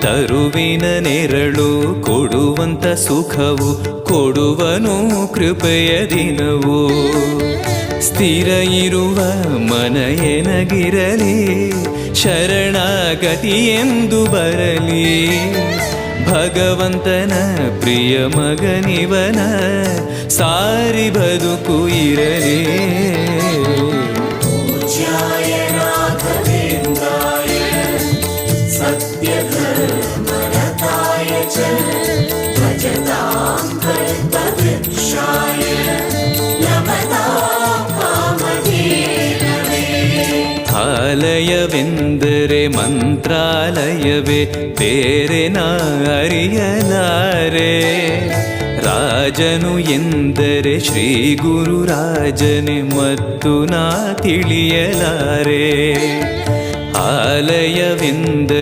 ತರುವಿನ ನೆರಳು ಕೊಡುವಂತ ಸುಖವು ಕೊಡುವನು ಕೃಪೆಯ ದಿನವು. ಸ್ಥಿರ ಇರುವ ಮನ ಎನಗಿರಲಿ ಶರಣಾಗತಿ ಎಂದು ಬರಲಿ. ಭಗವಂತನ ಪ್ರಿಯ ಮಗನಿವನ ಸಾರಿ ಬದುಕು ಇರಲಿ. ಆಲಯವೆಂದರೆ ಮಂತ್ರಾಲಯವೇ ಬೇರೆ ನಾ ಅರಿಯಲಾರೆ. ರಾಜನು ಎಂದರೆ ಶ್ರೀ ಗುರುರಾಜನೇ ಮತ್ತು ನಾ ತಿಳಿಯಲಾರೆ. ಆಲಯವೆಂದರೆ